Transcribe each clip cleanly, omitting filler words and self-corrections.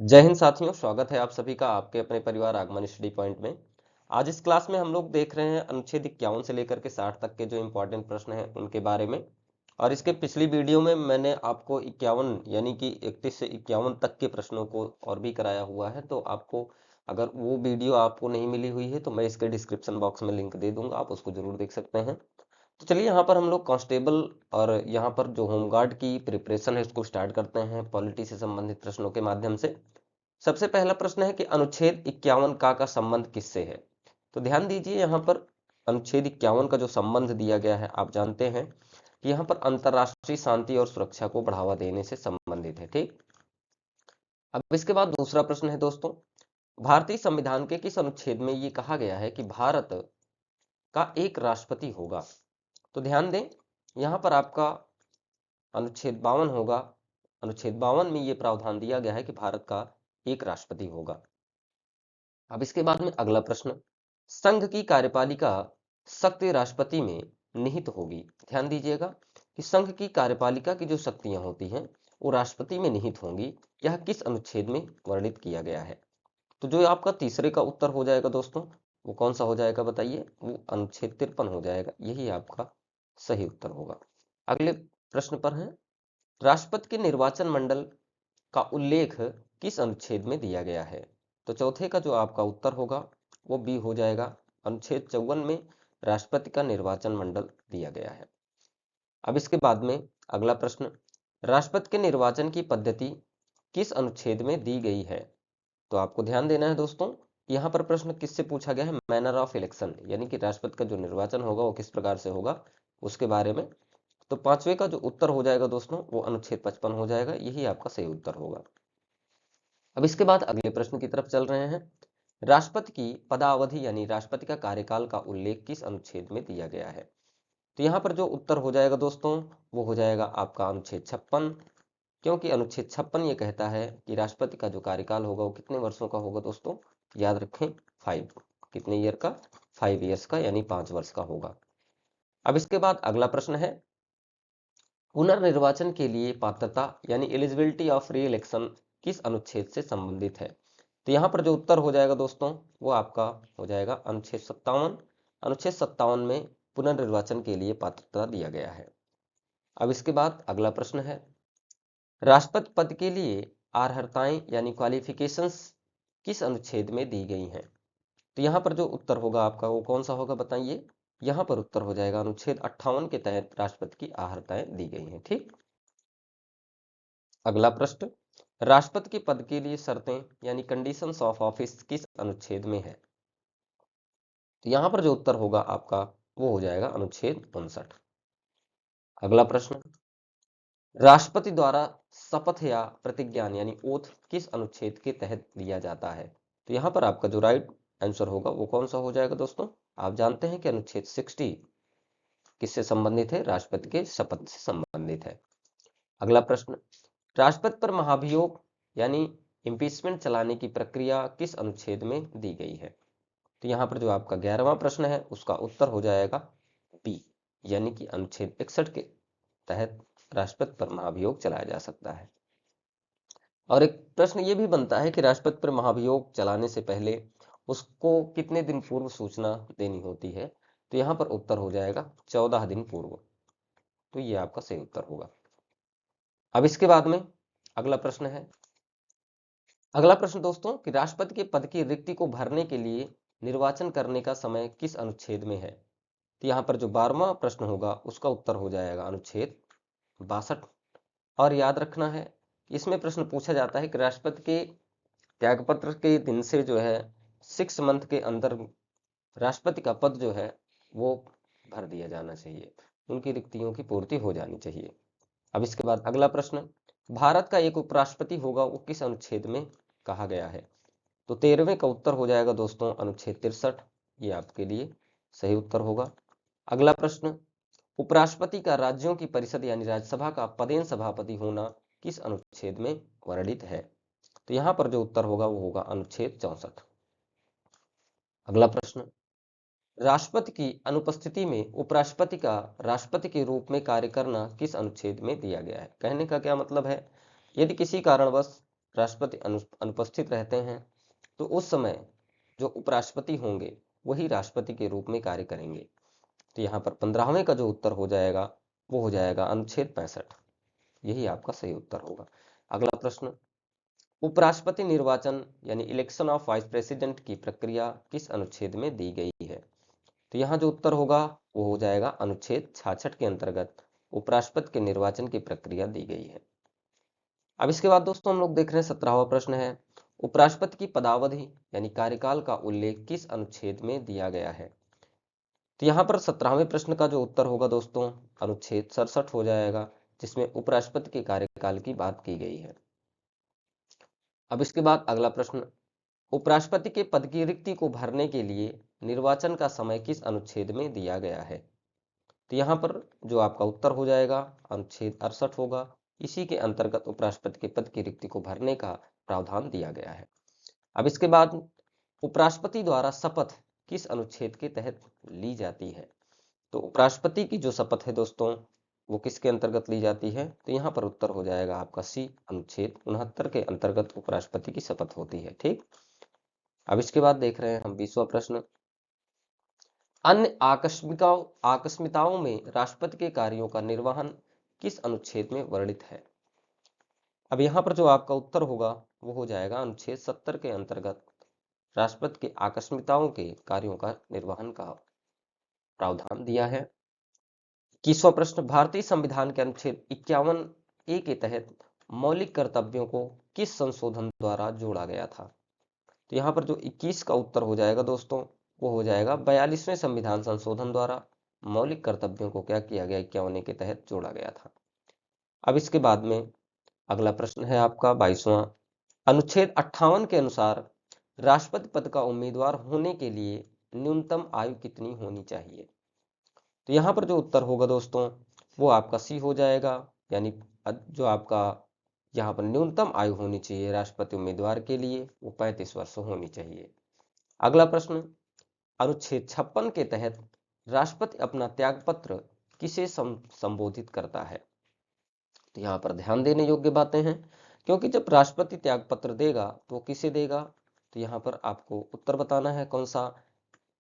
जय हिंद साथियों, स्वागत है आप सभी का आपके अपने परिवार आगमन स्टडी पॉइंट में। आज इस क्लास में हम लोग देख रहे हैं अनुच्छेद 51 से लेकर के 60 तक के जो इम्पोर्टेंट प्रश्न हैं उनके बारे में। और इसके पिछली वीडियो में मैंने आपको 51 यानी कि 31 से 51 तक के प्रश्नों को और भी कराया हुआ है, तो आपको अगर वो वीडियो आपको नहीं मिली हुई है तो मैं इसके डिस्क्रिप्शन बॉक्स में लिंक दे दूंगा, आप उसको जरूर देख सकते हैं। तो चलिए यहाँ पर हम लोग कांस्टेबल और यहाँ पर जो होमगार्ड की प्रिपरेशन है उसको स्टार्ट करते हैं पॉलिटी से संबंधित प्रश्नों के माध्यम से। सबसे पहला प्रश्न है कि अनुच्छेद 51 का संबंध किससे है। तो ध्यान दीजिए, यहाँ पर अनुच्छेद 51 का जो संबंध दिया गया है आप जानते हैं कि यहाँ पर अंतरराष्ट्रीय शांति और सुरक्षा को बढ़ावा देने से संबंधित है। ठीक, अब इसके बाद दूसरा प्रश्न है दोस्तों, भारतीय संविधान के किस अनुच्छेद में ये कहा गया है कि भारत का एक राष्ट्रपति होगा। तो ध्यान दें, यहाँ पर आपका अनुच्छेद 52 होगा। अनुच्छेद 52 में ये प्रावधान दिया गया है कि भारत का एक राष्ट्रपति होगा। अब इसके बाद में अगला प्रश्न, संघ की कार्यपालिका शक्ति राष्ट्रपति में निहित होगी। ध्यान दीजिएगा कि संघ की कार्यपालिका की जो शक्तियां होती हैं वो राष्ट्रपति में निहित होंगी। यह किस अनुच्छेद में वर्णित किया गया है। तो जो आपका तीसरे का उत्तर हो जाएगा दोस्तों, वो कौन सा हो जाएगा बताइए, वो अनुच्छेद 53 हो जाएगा। यही आपका सही उत्तर होगा। अगले प्रश्न पर है, राष्ट्रपति के निर्वाचन मंडल का उल्लेख किस अनुच्छेद में दिया गया है। तो चौथे का जो आपका उत्तर होगा वो बी हो जाएगा। अनुच्छेद 54 में राष्ट्रपति का निर्वाचन मंडल दिया गया है। अब इसके बाद में अगला प्रश्न, राष्ट्रपति के निर्वाचन की पद्धति किस अनुच्छेद में दी गई है। तो आपको ध्यान देना है दोस्तों, यहाँ पर प्रश्न किससे पूछा गया है, मैनर ऑफ इलेक्शन, यानी कि राष्ट्रपति का जो निर्वाचन होगा वो किस प्रकार से होगा उसके बारे में। तो पांचवे का जो उत्तर हो जाएगा दोस्तों वो अनुच्छेद 55 हो जाएगा। यही आपका सही उत्तर होगा। अब इसके बाद अगले प्रश्न की तरफ चल रहे हैं, राष्ट्रपति की पदावधि यानी राष्ट्रपति का कार्यकाल का उल्लेख किस अनुच्छेद में दिया गया है। तो यहाँ पर जो उत्तर हो जाएगा दोस्तों वो हो जाएगा आपका अनुच्छेद 56, क्योंकि अनुच्छेद 56 ये कहता है कि राष्ट्रपति का जो कार्यकाल होगा वो कितने वर्षों का होगा दोस्तों, याद रखें 5, कितने ईयर का, 5 ईयर्स का, यानी 5 वर्ष का होगा। अब इसके बाद अगला प्रश्न है, पुनर्निर्वाचन के लिए पात्रता यानी एलिजिबिलिटी ऑफ री इलेक्शन किस अनुच्छेद से संबंधित है। तो यहाँ पर जो उत्तर हो जाएगा दोस्तों वो आपका हो जाएगा अनुच्छेद 57। अनुच्छेद 57 में पुनर्निर्वाचन के लिए पात्रता दिया गया है। अब इसके बाद अगला प्रश्न है, राष्ट्रपति पद के लिए अर्हताएं यानी क्वालिफिकेशंस किस अनुच्छेद में दी गई हैं। तो यहाँ पर जो उत्तर होगा आपका वो कौन सा होगा बताइए। यहाँ पर उत्तर हो जाएगा अनुच्छेद 58 के तहत राष्ट्रपति की अर्हताएं दी गई हैं। ठीक, अगला प्रश्न, राष्ट्रपति के पद के लिए शर्तें यानी कंडीशंस ऑफ ऑफिस किस अनुच्छेद में है। तो यहाँ पर जो उत्तर होगा आपका वो हो जाएगा अनुच्छेद 59। अगला प्रश्न, राष्ट्रपति द्वारा शपथ या प्रतिज्ञान यानी ओथ किस अनुच्छेद के तहत दिया जाता है। तो यहाँ पर आपका जो राइट आंसर होगा वो कौन सा हो जाएगा दोस्तों, आप जानते हैं कि अनुच्छेद 60 किससे संबंधित है, राष्ट्रपति के शपथ से संबंधित है। अगला प्रश्न, राष्ट्रपति पर महाभियोग यानी इम्पीचमेंट चलाने की प्रक्रिया किस अनुच्छेद में दी गई है। तो यहाँ पर जो आपका 11वां प्रश्न है उसका उत्तर हो जाएगा बी, यानी कि अनुच्छेद 61 के तहत राष्ट्रपति पर महाभियोग चलाया जा सकता है। और एक प्रश्न ये भी बनता है कि राष्ट्रपति पर महाभियोग चलाने से पहले उसको कितने दिन पूर्व सूचना देनी होती है। तो यहाँ पर उत्तर हो जाएगा 14 दिन पूर्व। तो ये आपका सही उत्तर होगा। अब इसके बाद में अगला प्रश्न है, अगला प्रश्न दोस्तों कि राष्ट्रपति के पद की रिक्ति को भरने के लिए निर्वाचन करने का समय किस अनुच्छेद में है। तो यहाँ पर जो 12वां प्रश्न होगा उसका उत्तर हो जाएगा अनुच्छेद 62। और याद रखना है, इसमें प्रश्न पूछा जाता है कि राष्ट्रपति के त्यागपत्र के दिन से जो है 6 मंथ के अंदर राष्ट्रपति का पद जो है वो भर दिया जाना चाहिए, उनकी रिक्तियों की पूर्ति हो जानी चाहिए। अब इसके बाद अगला प्रश्न, भारत का एक उपराष्ट्रपति होगा वो किस अनुच्छेद में कहा गया है। तो 13वें का उत्तर हो जाएगा दोस्तों अनुच्छेद 63। ये आपके लिए सही उत्तर होगा। अगला प्रश्न, उपराष्ट्रपति का राज्यों की परिषद यानी राज्यसभा का पदेन सभापति होना किस अनुच्छेद में वर्णित है। तो यहाँ पर जो उत्तर होगा वो होगा अनुच्छेद 64। अगला प्रश्न, राष्ट्रपति की अनुपस्थिति में उपराष्ट्रपति का राष्ट्रपति के रूप में कार्य करना किस अनुच्छेद में दिया गया है। कहने का क्या मतलब है, यदि किसी कारणवश राष्ट्रपति अनुपस्थित रहते हैं तो उस समय जो उपराष्ट्रपति होंगे वही राष्ट्रपति के रूप में कार्य करेंगे। तो यहाँ पर 15वें का जो उत्तर हो जाएगा वो हो जाएगा अनुच्छेद 65। यही आपका सही उत्तर होगा। अगला प्रश्न, उपराष्ट्रपति निर्वाचन यानी इलेक्शन ऑफ वाइस प्रेसिडेंट की प्रक्रिया किस अनुच्छेद में दी गई है? तो यहाँ जो उत्तर होगा वो हो जाएगा अनुच्छेद 66 के अंतर्गत उपराष्ट्रपति के निर्वाचन की प्रक्रिया दी गई है। अब इसके बाद दोस्तों हम लोग देख रहे हैं 17वां प्रश्न है, उपराष्ट्रपति की पदावधि यानी कार्यकाल का उल्लेख किस अनुच्छेद में दिया गया है? तो यहाँ पर 17वें प्रश्न का जो उत्तर होगा दोस्तों अनुच्छेद 67 हो जाएगा, जिसमें उपराष्ट्रपति के कार्यकाल की बात की गई है। अब इसके बाद अगला प्रश्न, उपराष्ट्रपति के पद की रिक्ति को भरने के लिए निर्वाचन का समय किस अनुच्छेद में दिया गया है? तो यहाँ पर जो आपका उत्तर हो जाएगा अनुच्छेद 68 होगा। इसी के अंतर्गत उपराष्ट्रपति के पद की रिक्ति को भरने का प्रावधान दिया गया है। अब इसके बाद उपराष्ट्रपति द्वारा शपथ किस अनुच्छेद के तहत ली जाती है? तो उपराष्ट्रपति की जो शपथ है दोस्तों वो किसके अंतर्गत ली जाती है? तो यहाँ पर उत्तर हो जाएगा आपका सी, अनुच्छेद 69 के अंतर्गत उपराष्ट्रपति की शपथ होती है। ठीक। अब इसके बाद देख रहे हैं हम 20वां प्रश्न, अन्य आकस्मिकताओं में राष्ट्रपति के कार्यों का निर्वहन किस अनुच्छेद में वर्णित है? अब यहाँ पर जो आपका उत्तर होगा वो हो जाएगा अनुच्छेद 70 के अंतर्गत राष्ट्रपति के आकस्मिकताओं के कार्यों का निर्वहन का प्रावधान दिया है। 21वां प्रश्न, भारतीय संविधान के अनुच्छेद 51A के तहत मौलिक कर्तव्यों को किस संशोधन द्वारा जोड़ा गया था? तो यहाँ पर जो 21 का उत्तर हो जाएगा दोस्तों वो हो जाएगा 42वें संविधान संशोधन द्वारा मौलिक कर्तव्यों को क्या किया गया, 51A के तहत जोड़ा गया था। अब इसके बाद में अगला प्रश्न है आपका 22वां, अनुच्छेद 58 के अनुसार राष्ट्रपति पद का उम्मीदवार होने के लिए न्यूनतम आयु कितनी होनी चाहिए? तो यहाँ पर जो उत्तर होगा दोस्तों वो आपका सी हो जाएगा, यानी जो आपका यहाँ पर न्यूनतम आयु होनी चाहिए राष्ट्रपति उम्मीदवार के लिए वो 35 वर्ष होनी चाहिए। अगला प्रश्न, अनुच्छेद 56 के तहत राष्ट्रपति अपना त्यागपत्र किसे संबोधित करता है? तो यहाँ पर ध्यान देने योग्य बातें हैं, क्योंकि जब राष्ट्रपति त्यागपत्र देगा तो किसे देगा? तो यहाँ पर आपको उत्तर बताना है कौन सा,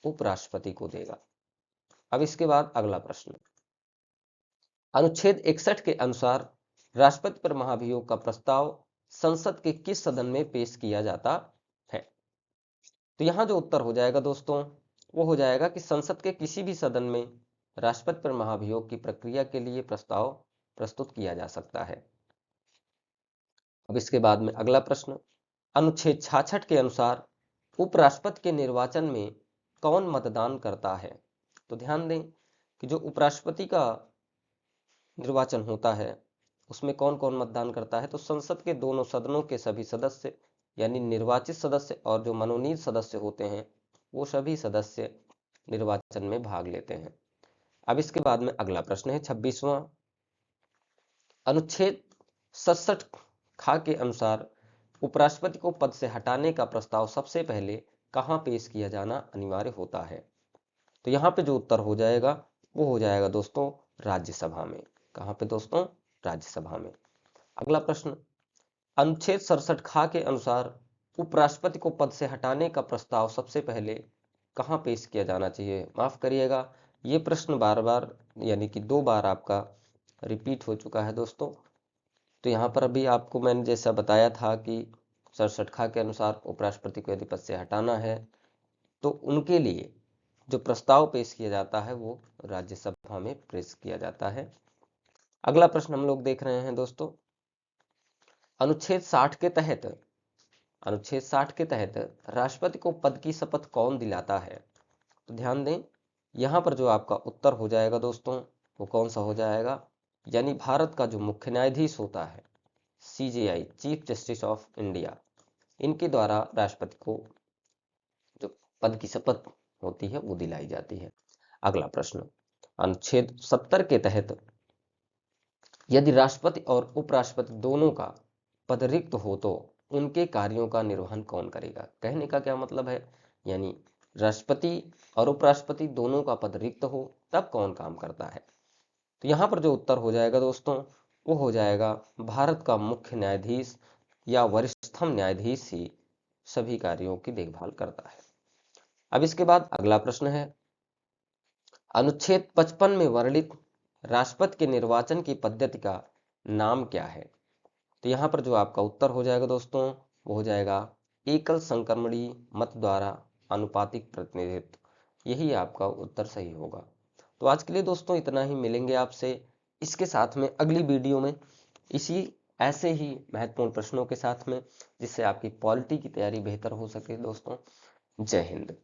उपराष्ट्रपति को देगा। अब इसके बाद अगला प्रश्न, अनुच्छेद 61 के अनुसार राष्ट्रपति पर महाभियोग का प्रस्ताव संसद के किस सदन में पेश किया जाता है? तो यहाँ जो उत्तर हो जाएगा दोस्तों वो हो जाएगा कि संसद के किसी भी सदन में राष्ट्रपति पर महाभियोग की प्रक्रिया के लिए प्रस्ताव प्रस्तुत किया जा सकता है। अब इसके बाद में अगला प्रश्न, अनुच्छेद 66 के अनुसार उपराष्ट्रपति के निर्वाचन में कौन मतदान करता है? तो ध्यान दें कि जो उपराष्ट्रपति का निर्वाचन होता है उसमें कौन कौन मतदान करता है? तो संसद के दोनों सदनों के सभी सदस्य यानी निर्वाचित सदस्य और जो मनोनीत सदस्य होते हैं वो सभी सदस्य निर्वाचन में भाग लेते हैं। अब इसके बाद में अगला प्रश्न है 26वां, अनुच्छेद 67 खा के अनुसार उपराष्ट्रपति को पद से हटाने का प्रस्ताव सबसे पहले कहां पेश किया जाना अनिवार्य होता है? तो यहाँ पे जो उत्तर हो जाएगा वो हो जाएगा दोस्तों राज्यसभा में। कहां पे दोस्तों? राज्यसभा में। अगला प्रश्न, अनुच्छेद 67 खा के अनुसार उपराष्ट्रपति को पद से हटाने का प्रस्ताव सबसे पहले कहां पेश किया जाना चाहिए? माफ करिएगा, ये प्रश्न बार बार यानी कि 2 बार आपका रिपीट हो चुका है दोस्तों। तो यहाँ पर अभी आपको मैंने जैसा बताया था कि 67 खा के अनुसार उपराष्ट्रपति को यदि पद से हटाना है तो उनके लिए जो प्रस्ताव पेश किया जाता है वो राज्यसभा में पेश किया जाता है। अगला प्रश्न हम लोग देख रहे हैं दोस्तों, अनुच्छेद 60 के तहत राष्ट्रपति को पद की शपथ कौन दिलाता है? तो ध्यान दें यहाँ पर जो आपका उत्तर हो जाएगा दोस्तों वो कौन सा हो जाएगा, यानी भारत का जो मुख्य न्यायाधीश होता है CJI, chief justice of India, इनके द्वारा राष्ट्रपति को जो पद की शपथ होती है वो दिलाई जाती है। अगला प्रश्न, अनुच्छेद 70 के तहत यदि राष्ट्रपति और उपराष्ट्रपति दोनों का पद रिक्त हो तो उनके कार्यों का निर्वहन कौन करेगा? कहने का क्या मतलब है, यानी राष्ट्रपति और उपराष्ट्रपति दोनों का पद रिक्त हो तब कौन काम करता है? तो यहाँ पर जो उत्तर हो जाएगा दोस्तों वो हो जाएगा भारत का मुख्य न्यायाधीश या वरिष्ठतम न्यायाधीश ही सभी कार्यों की देखभाल करता है। अब इसके बाद अगला प्रश्न है, अनुच्छेद 55 में वर्णित राष्ट्रपति के निर्वाचन की पद्धति का नाम क्या है? तो यहाँ पर जो आपका उत्तर हो जाएगा दोस्तों, वो हो जाएगा एकल संक्रमणीय मत द्वारा आनुपातिक प्रतिनिधित्व। यही आपका उत्तर सही होगा। तो आज के लिए दोस्तों इतना ही, मिलेंगे आपसे इसके साथ में अगली वीडियो में इसी ऐसे ही महत्वपूर्ण प्रश्नों के साथ में, जिससे आपकी पॉलिटी की तैयारी बेहतर हो सके दोस्तों। जय हिंद।